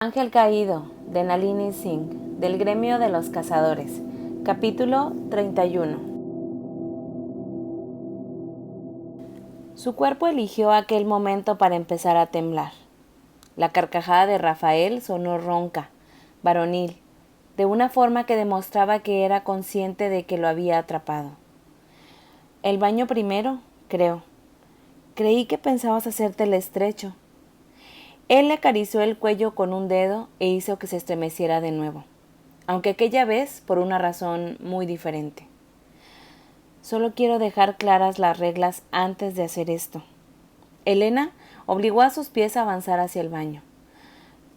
Ángel caído, de Nalini Singh, del gremio de los cazadores. Capítulo 31. Su cuerpo eligió aquel momento para empezar a temblar. La carcajada de Rafael sonó ronca, varonil, de una forma que demostraba que era consciente de que lo había atrapado. «El baño primero, creo. Creí que pensabas hacerte el estrecho». Él le acarició el cuello con un dedo e hizo que se estremeciera de nuevo, aunque aquella vez por una razón muy diferente. «Solo quiero dejar claras las reglas antes de hacer esto». Elena obligó a sus pies a avanzar hacia el baño.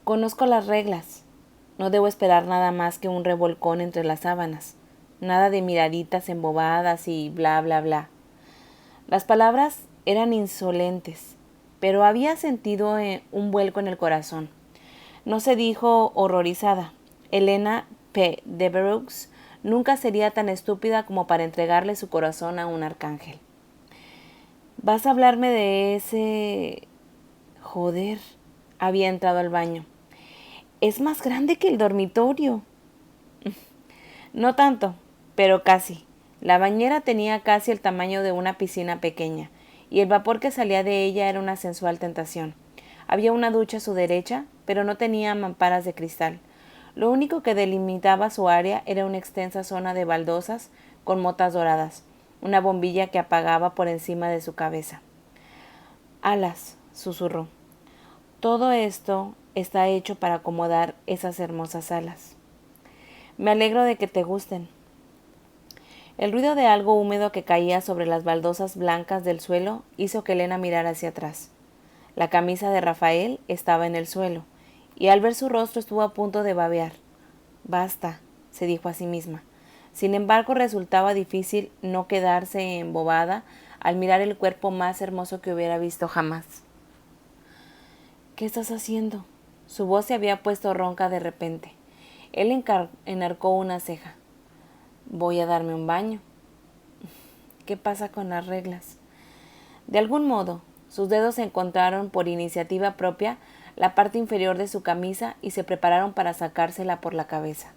«Conozco las reglas. No debo esperar nada más que un revolcón entre las sábanas. Nada de miraditas embobadas y bla, bla, bla». Las palabras eran insolentes, pero había sentido un vuelco en el corazón. No se dijo horrorizada. Elena P. Devereux nunca sería tan estúpida como para entregarle su corazón a un arcángel. «¿Vas a hablarme de ese...?» Joder, había entrado al baño. «Es más grande que el dormitorio». No tanto, pero casi. La bañera tenía casi el tamaño de una piscina pequeña, y el vapor que salía de ella era una sensual tentación. Había una ducha a su derecha, pero no tenía mamparas de cristal. Lo único que delimitaba su área era una extensa zona de baldosas con motas doradas, una bombilla que apagaba por encima de su cabeza. «Alas», susurró. «Todo esto está hecho para acomodar esas hermosas alas. Me alegro de que te gusten». El ruido de algo húmedo que caía sobre las baldosas blancas del suelo hizo que Elena mirara hacia atrás. La camisa de Rafael estaba en el suelo, y al ver su rostro estuvo a punto de babear. «Basta», se dijo a sí misma. Sin embargo, resultaba difícil no quedarse embobada al mirar el cuerpo más hermoso que hubiera visto jamás. «¿Qué estás haciendo?». Su voz se había puesto ronca de repente. Él enarcó una ceja. «Voy a darme un baño». «¿Qué pasa con las reglas?». De algún modo, sus dedos encontraron por iniciativa propia la parte inferior de su camisa y se prepararon para sacársela por la cabeza.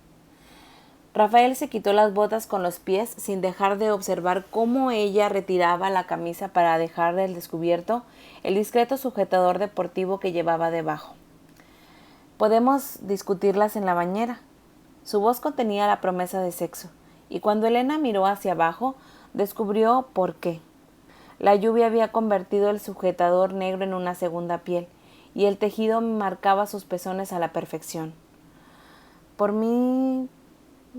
Rafael se quitó las botas con los pies sin dejar de observar cómo ella retiraba la camisa para dejar al descubierto el discreto sujetador deportivo que llevaba debajo. «Podemos discutirlas en la bañera». Su voz contenía la promesa de sexo, y cuando Elena miró hacia abajo, descubrió por qué. La lluvia había convertido el sujetador negro en una segunda piel, y el tejido marcaba sus pezones a la perfección. «Por mí...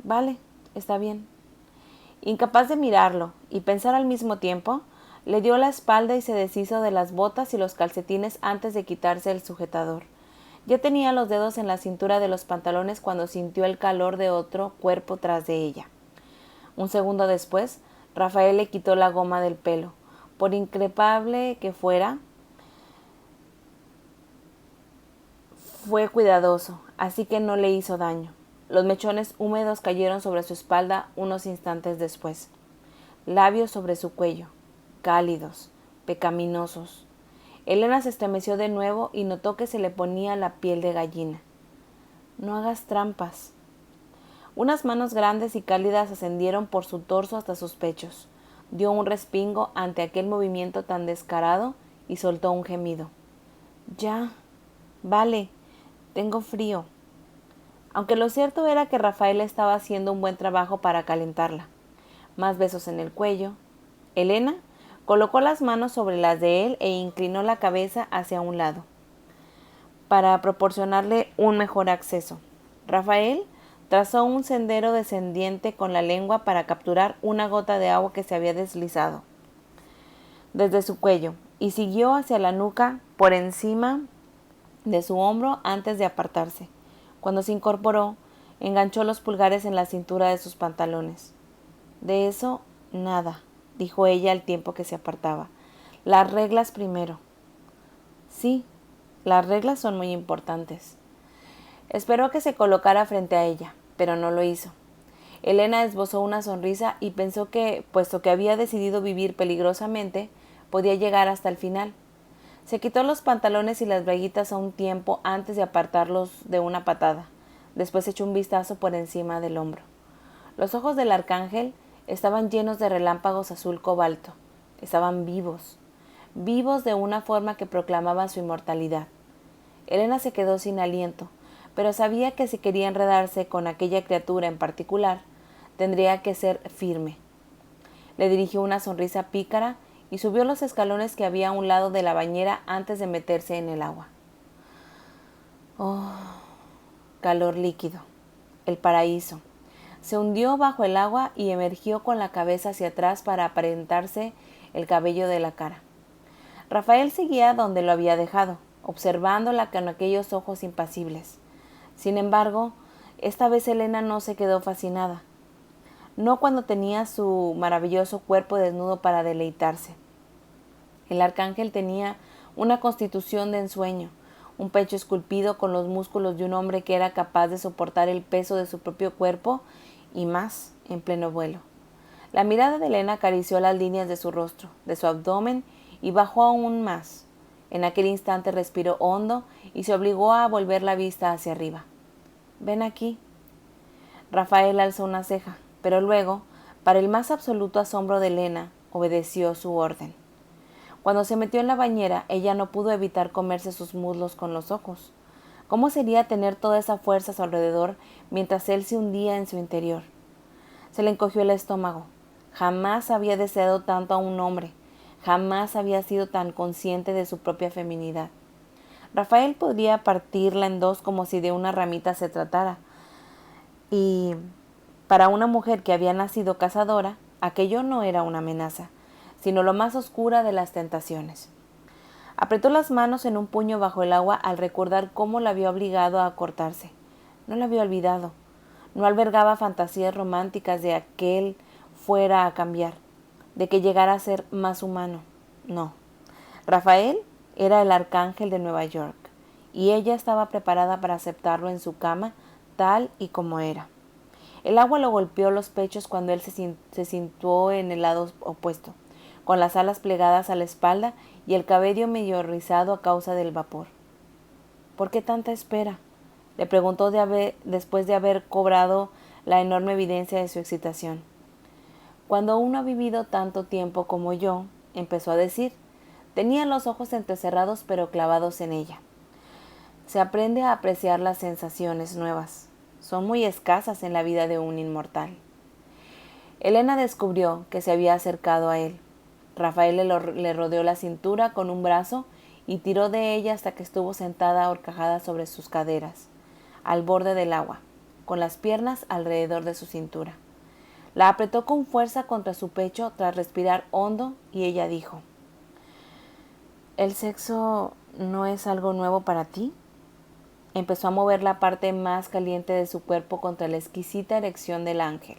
vale, está bien». Incapaz de mirarlo y pensar al mismo tiempo, le dio la espalda y se deshizo de las botas y los calcetines antes de quitarse el sujetador. Ya tenía los dedos en la cintura de los pantalones cuando sintió el calor de otro cuerpo tras de ella. Un segundo después, Rafael le quitó la goma del pelo. Por increíble que fuera, fue cuidadoso, así que no le hizo daño. Los mechones húmedos cayeron sobre su espalda unos instantes después. Labios sobre su cuello, cálidos, pecaminosos. Elena se estremeció de nuevo y notó que se le ponía la piel de gallina. «No hagas trampas». Unas manos grandes y cálidas ascendieron por su torso hasta sus pechos. Dio un respingo ante aquel movimiento tan descarado y soltó un gemido. «Ya, vale, tengo frío». Aunque lo cierto era que Rafael estaba haciendo un buen trabajo para calentarla. Más besos en el cuello. Elena colocó las manos sobre las de él e inclinó la cabeza hacia un lado para proporcionarle un mejor acceso. Rafael trazó un sendero descendiente con la lengua para capturar una gota de agua que se había deslizado desde su cuello y siguió hacia la nuca por encima de su hombro antes de apartarse. Cuando se incorporó, enganchó los pulgares en la cintura de sus pantalones. «De eso, nada», dijo ella al tiempo que se apartaba. «Las reglas primero». «Sí, las reglas son muy importantes». Esperó que se colocara frente a ella, pero no lo hizo. Elena esbozó una sonrisa y pensó que, puesto que había decidido vivir peligrosamente, podía llegar hasta el final. Se quitó los pantalones y las braguitas a un tiempo antes de apartarlos de una patada. Después echó un vistazo por encima del hombro. Los ojos del arcángel estaban llenos de relámpagos azul cobalto. Estaban vivos, vivos de una forma que proclamaba su inmortalidad. Elena se quedó sin aliento, pero sabía que si quería enredarse con aquella criatura en particular, tendría que ser firme. Le dirigió una sonrisa pícara y subió los escalones que había a un lado de la bañera antes de meterse en el agua. Oh, calor líquido. El paraíso. Se hundió bajo el agua y emergió con la cabeza hacia atrás para aparentarse el cabello de la cara. Rafael seguía donde lo había dejado, observándola con aquellos ojos impasibles. Sin embargo, esta vez Elena no se quedó fascinada. No cuando tenía su maravilloso cuerpo desnudo para deleitarse. El arcángel tenía una constitución de ensueño, un pecho esculpido con los músculos de un hombre que era capaz de soportar el peso de su propio cuerpo y más en pleno vuelo. La mirada de Elena acarició las líneas de su rostro, de su abdomen y bajó aún más. En aquel instante respiró hondo y se obligó a volver la vista hacia arriba. «Ven aquí». Rafael alzó una ceja, pero luego, para el más absoluto asombro de Elena, obedeció su orden. Cuando se metió en la bañera, ella no pudo evitar comerse sus muslos con los ojos. ¿Cómo sería tener toda esa fuerza a su alrededor mientras él se hundía en su interior? Se le encogió el estómago. Jamás había deseado tanto a un hombre. Jamás había sido tan consciente de su propia feminidad. Rafael podría partirla en dos como si de una ramita se tratara. Y para una mujer que había nacido cazadora, aquello no era una amenaza, sino lo más oscura de las tentaciones. Apretó las manos en un puño bajo el agua al recordar cómo la había obligado a cortarse. No la había olvidado. No albergaba fantasías románticas de que él fuera a cambiar, de que llegara a ser más humano. No. Rafael era el arcángel de Nueva York, y ella estaba preparada para aceptarlo en su cama tal y como era. El agua lo golpeó los pechos cuando él se situó en el lado opuesto, con las alas plegadas a la espalda y el cabello medio rizado a causa del vapor. ¿Por qué tanta espera?, le preguntó después de haber cobrado la enorme evidencia de su excitación. Cuando uno ha vivido tanto tiempo como yo, empezó a decir, tenía los ojos entrecerrados pero clavados en ella. Se aprende a apreciar las sensaciones nuevas. Son muy escasas en la vida de un inmortal. Elena descubrió que se había acercado a él. Rafael le rodeó la cintura con un brazo y tiró de ella hasta que estuvo sentada ahorcajada sobre sus caderas, al borde del agua, con las piernas alrededor de su cintura. La apretó con fuerza contra su pecho tras respirar hondo y ella dijo, ¿el sexo no es algo nuevo para ti? Empezó a mover la parte más caliente de su cuerpo contra la exquisita erección del ángel.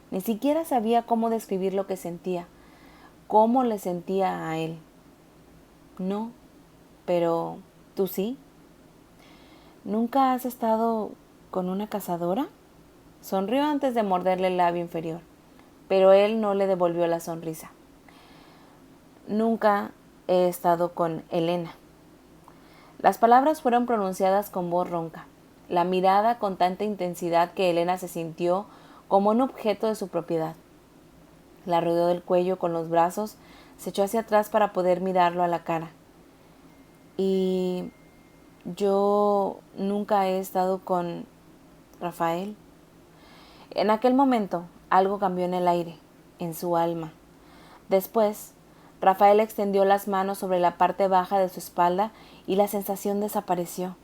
Ni siquiera sabía cómo describir lo que sentía, cómo le sentía a él. No, pero ¿tú sí? ¿Nunca has estado con una cazadora? Sonrió antes de morderle el labio inferior, pero él no le devolvió la sonrisa. Nunca he estado con Elena. Las palabras fueron pronunciadas con voz ronca, la mirada con tanta intensidad que Elena se sintió como un objeto de su propiedad. La rodeó del cuello con los brazos, se echó hacia atrás para poder mirarlo a la cara. Y yo nunca he estado con Rafael. En aquel momento, algo cambió en el aire, en su alma. Después, Rafael extendió las manos sobre la parte baja de su espalda y la sensación desapareció.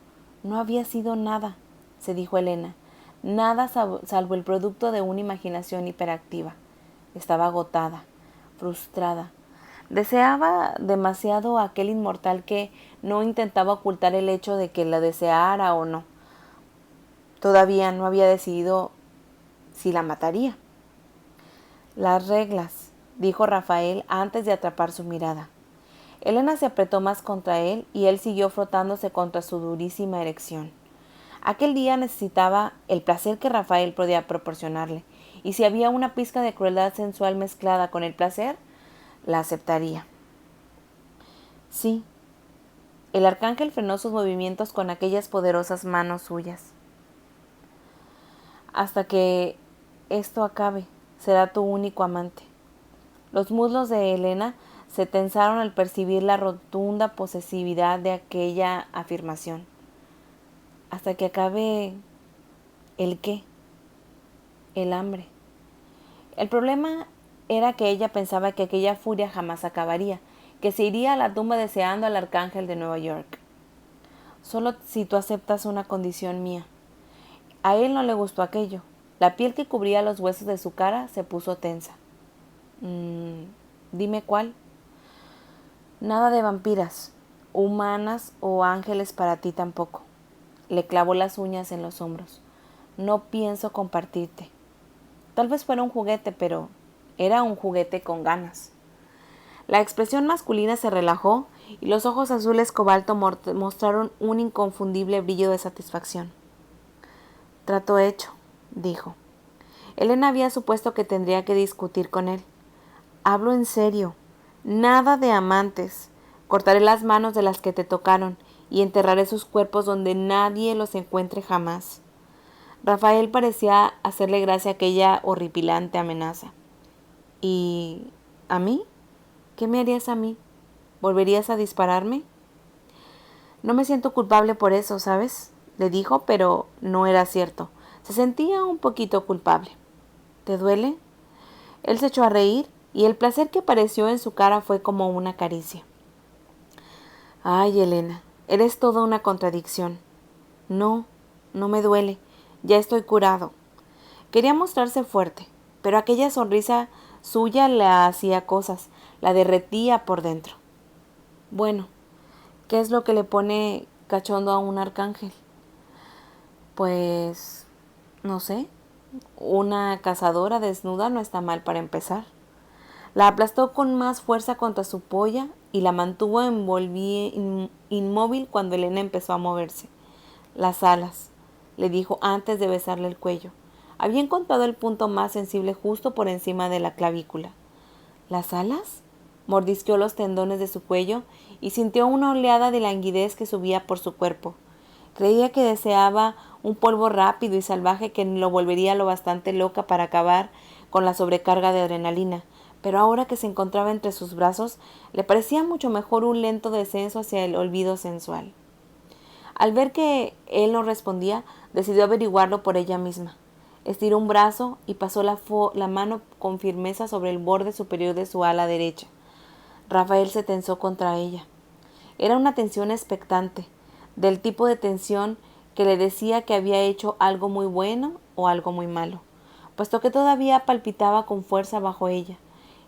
No había sido nada, se dijo Elena, nada salvo el producto de una imaginación hiperactiva. Estaba agotada, frustrada. Deseaba demasiado a aquel inmortal que no intentaba ocultar el hecho de que la deseara o no. Todavía no había decidido si la mataría. Las reglas, dijo Rafael antes de atrapar su mirada. Elena se apretó más contra él y él siguió frotándose contra su durísima erección. Aquel día necesitaba el placer que Rafael podía proporcionarle, y si había una pizca de crueldad sensual mezclada con el placer, la aceptaría. Sí, El arcángel frenó sus movimientos con aquellas poderosas manos suyas. Hasta que esto acabe, será tu único amante. Los muslos de Elena se tensaron al percibir la rotunda posesividad de aquella afirmación. Hasta que acabe... ¿el qué? El hambre. El problema era que ella pensaba que aquella furia jamás acabaría, que se iría a la tumba deseando al arcángel de Nueva York. Solo si tú aceptas una condición mía. A él no le gustó aquello. La piel que cubría los huesos de su cara se puso tensa. Dime cuál. Nada de vampiras, humanas o ángeles para ti tampoco. Le clavó las uñas en los hombros. No pienso compartirte. Tal vez fuera un juguete, pero era un juguete con ganas. La expresión masculina se relajó y los ojos azules cobalto mostraron un inconfundible brillo de satisfacción. Trato hecho, dijo. Elena había supuesto que tendría que discutir con él. Hablo en serio. Nada de amantes. Cortaré las manos de las que te tocaron y enterraré sus cuerpos donde nadie los encuentre jamás. Rafael parecía hacerle gracia aquella horripilante amenaza. ¿Y a mí? ¿Qué me harías a mí? ¿Volverías a dispararme? No me siento culpable por eso, ¿sabes? Le dijo, pero no era cierto. Se sentía un poquito culpable. ¿Te duele? Él se echó a reír y el placer que apareció en su cara fue como una caricia. Ay, Elena, eres toda una contradicción. No, no me duele. Ya estoy curado. Quería mostrarse fuerte, pero aquella sonrisa suya le hacía cosas, la derretía por dentro. Bueno, ¿qué es lo que le pone cachondo a un arcángel? Pues, no sé, una cazadora desnuda no está mal para empezar. La aplastó con más fuerza contra su polla y la mantuvo inmóvil cuando Elena empezó a moverse. Las alas, le dijo antes de besarle el cuello. Había encontrado el punto más sensible justo por encima de la clavícula. ¿Las alas? Mordisqueó los tendones de su cuello y sintió una oleada de languidez que subía por su cuerpo. Creía que deseaba un polvo rápido y salvaje que lo volvería lo bastante loca para acabar con la sobrecarga de adrenalina, pero ahora que se encontraba entre sus brazos, le parecía mucho mejor un lento descenso hacia el olvido sensual. Al ver que él no respondía, decidió averiguarlo por ella misma. Estiró un brazo y pasó la mano con firmeza sobre el borde superior de su ala derecha. Rafael se tensó contra ella. Era una tensión expectante, del tipo de tensión que le decía que había hecho algo muy bueno o algo muy malo, puesto que todavía palpitaba con fuerza bajo ella.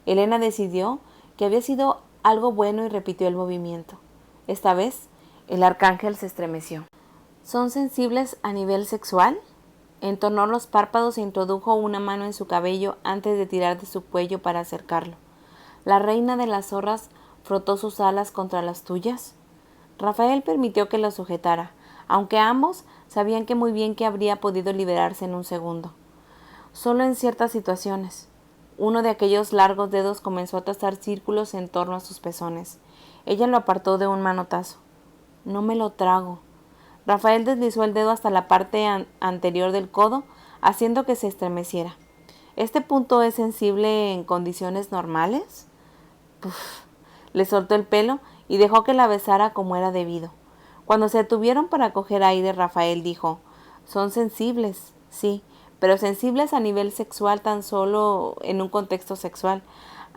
Elena decidió que había sido algo bueno y repitió el movimiento. Esta vez, el arcángel se estremeció. ¿Son sensibles a nivel sexual? Entornó los párpados e introdujo una mano en su cabello antes de tirar de su cuello para acercarlo. ¿La reina de las zorras frotó sus alas contra las tuyas? Rafael permitió que lo sujetara, aunque ambos sabían que muy bien que habría podido liberarse en un segundo. Solo en ciertas situaciones. Uno de aquellos largos dedos comenzó a trazar círculos en torno a sus pezones. Ella lo apartó de un manotazo. No me lo trago. Rafael deslizó el dedo hasta la parte anterior del codo, haciendo que se estremeciera. ¿Este punto es sensible en condiciones normales? Puf. Le soltó el pelo y dejó que la besara como era debido. Cuando se detuvieron para coger aire, Rafael dijo: son sensibles, sí, pero sensibles a nivel sexual tan solo en un contexto sexual.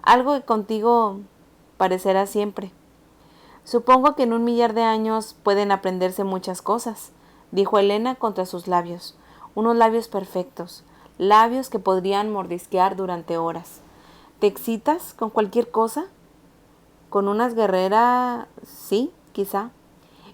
Algo que contigo parecerá siempre. Supongo que en 1 millar de años pueden aprenderse muchas cosas, dijo Elena contra sus labios, unos labios perfectos, labios que podrían mordisquear durante horas. ¿Te excitas con cualquier cosa? ¿Con unas guerreras? Sí, quizá.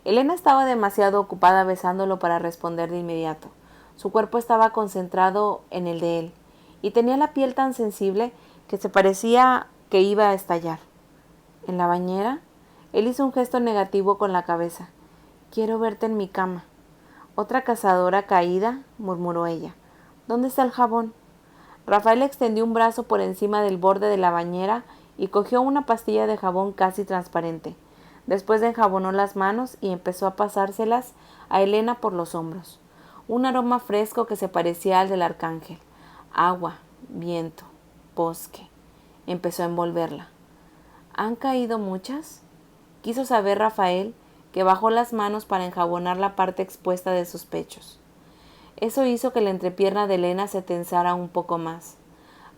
Elena estaba demasiado ocupada besándolo para responder de inmediato. Su cuerpo estaba concentrado en el de él, y tenía la piel tan sensible que se parecía que iba a estallar. ¿En la bañera? Él hizo un gesto negativo con la cabeza. Quiero verte en mi cama. Otra cazadora caída, murmuró ella. ¿Dónde está el jabón? Rafael extendió un brazo por encima del borde de la bañera y cogió una pastilla de jabón casi transparente. Después enjabonó las manos y empezó a pasárselas a Elena por los hombros. Un aroma fresco que se parecía al del arcángel. Agua, viento, bosque. Empezó a envolverla. ¿Han caído muchas? Quiso saber Rafael, que bajó las manos para enjabonar la parte expuesta de sus pechos. Eso hizo que la entrepierna de Elena se tensara un poco más.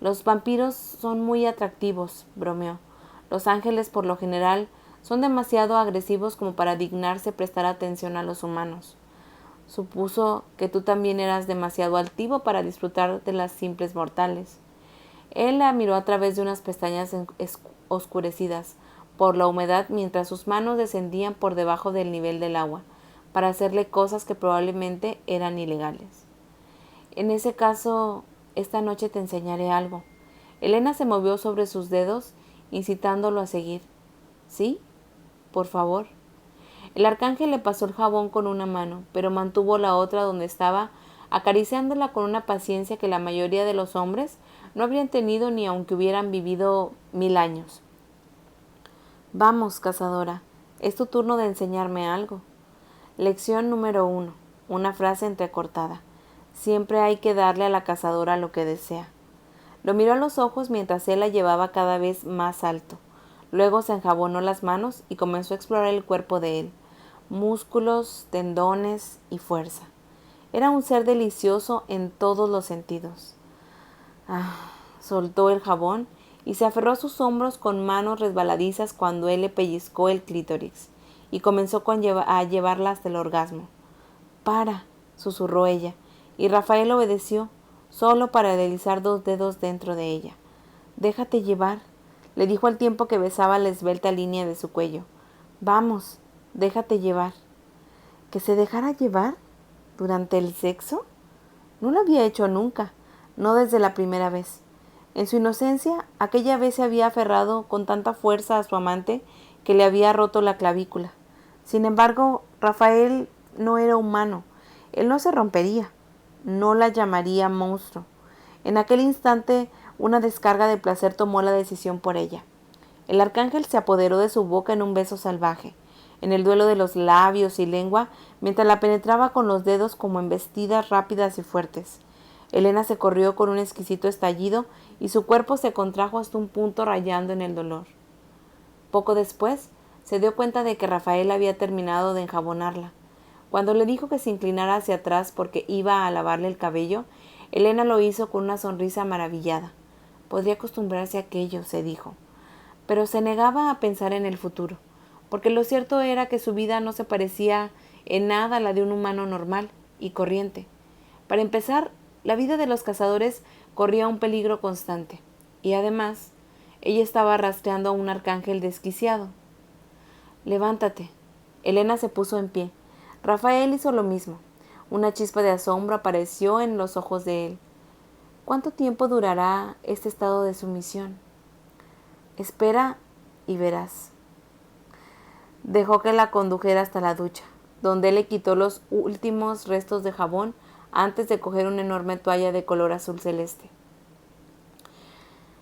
Los vampiros son muy atractivos, bromeó. Los ángeles, por lo general, son demasiado agresivos como para dignarse prestar atención a los humanos. Supuso que tú también eras demasiado altivo para disfrutar de las simples mortales. Él la miró a través de unas pestañas oscurecidas por la humedad mientras sus manos descendían por debajo del nivel del agua para hacerle cosas que probablemente eran ilegales. En ese caso, esta noche te enseñaré algo. Elena se movió sobre sus dedos, incitándolo a seguir. ¿Sí? Por favor. El arcángel le pasó el jabón con una mano, pero mantuvo la otra donde estaba, acariciándola con una paciencia que la mayoría de los hombres no habrían tenido ni aunque hubieran vivido 1000 años. Vamos, cazadora, es tu turno de enseñarme algo. Lección número 1. Una frase entrecortada. Siempre hay que darle a la cazadora lo que desea. Lo miró a los ojos mientras él la llevaba cada vez más alto. Luego se enjabonó las manos y comenzó a explorar el cuerpo de él. Músculos, tendones y fuerza. Era un ser delicioso en todos los sentidos. Soltó el jabón y se aferró a sus hombros con manos resbaladizas cuando él le pellizcó el clítoris y comenzó a llevarla hasta el orgasmo. «Para», susurró ella, y Rafael obedeció, solo para deslizar 2 dedos dentro de ella. «Déjate llevar», le dijo al tiempo que besaba la esbelta línea de su cuello. «Vamos, déjate llevar». ¿Que se dejara llevar? ¿Durante el sexo? No lo había hecho nunca, no desde la primera vez. En su inocencia, aquella vez se había aferrado con tanta fuerza a su amante que le había roto la clavícula. Sin embargo, Rafael no era humano. Él no se rompería. No la llamaría monstruo. En aquel instante, una descarga de placer tomó la decisión por ella. El arcángel se apoderó de su boca en un beso salvaje, en el duelo de los labios y lengua, mientras la penetraba con los dedos como embestidas rápidas y fuertes. Elena se corrió con un exquisito estallido y su cuerpo se contrajo hasta un punto rayando en el dolor. Poco después, se dio cuenta de que Rafael había terminado de enjabonarla. Cuando le dijo que se inclinara hacia atrás porque iba a lavarle el cabello, Elena lo hizo con una sonrisa maravillada. Podría acostumbrarse a aquello, se dijo. Pero se negaba a pensar en el futuro, porque lo cierto era que su vida no se parecía en nada a la de un humano normal y corriente. Para empezar, la vida de los cazadores corría un peligro constante, y además, ella estaba rastreando a un arcángel desquiciado. «Levántate». Elena se puso en pie. Rafael hizo lo mismo. Una chispa de asombro apareció en los ojos de él. ¿Cuánto tiempo durará este estado de sumisión? Espera y verás. Dejó que la condujera hasta la ducha, donde él le quitó los últimos restos de jabón antes de coger una enorme toalla de color azul celeste.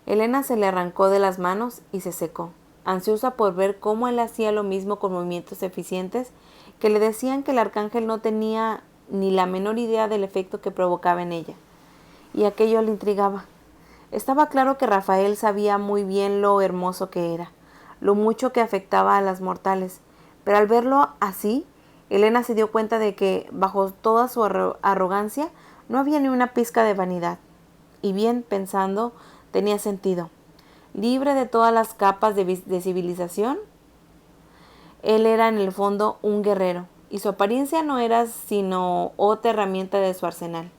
Elena se le arrancó de las manos y se secó, ansiosa por ver cómo él hacía lo mismo con movimientos eficientes que le decían que el arcángel no tenía ni la menor idea del efecto que provocaba en ella. Y aquello le intrigaba. Estaba claro que Rafael sabía muy bien lo hermoso que era, lo mucho que afectaba a las mortales, pero al verlo así, Elena se dio cuenta de que, bajo toda su arrogancia, no había ni una pizca de vanidad. Y bien, pensando, tenía sentido. Libre de todas las capas de civilización, él era en el fondo un guerrero, y su apariencia no era sino otra herramienta de su arsenal.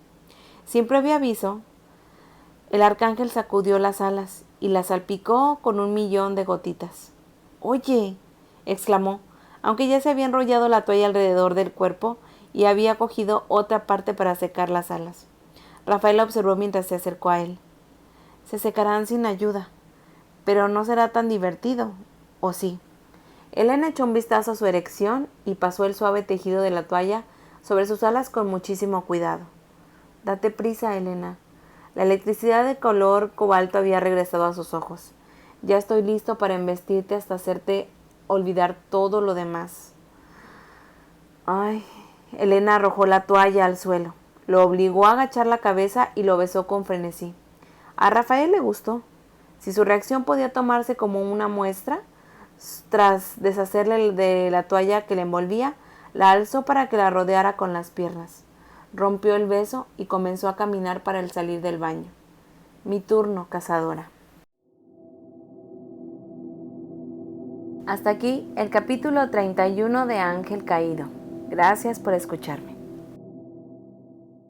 Sin previo aviso, el arcángel sacudió las alas y las salpicó con 1.000.000 de gotitas. «Oye», exclamó, aunque ya se había enrollado la toalla alrededor del cuerpo y había cogido otra parte para secar las alas. Rafael la observó mientras se acercó a él. «Se secarán sin ayuda, pero no será tan divertido, ¿o sí?» Elena echó un vistazo a su erección y pasó el suave tejido de la toalla sobre sus alas con muchísimo cuidado. «Date prisa, Elena». La electricidad de color cobalto había regresado a sus ojos. «Ya estoy listo para embestirte hasta hacerte olvidar todo lo demás. Ay, Elena arrojó la toalla al suelo, lo obligó a agachar la cabeza y lo besó con frenesí. A Rafael le gustó. Si su reacción podía tomarse como una muestra, tras deshacerle de la toalla que le envolvía, la alzó para que la rodeara con las piernas. Rompió el beso y comenzó a caminar para el salir del baño. Mi turno, cazadora. Hasta aquí el capítulo 31 de Ángel Caído. Gracias por escucharme.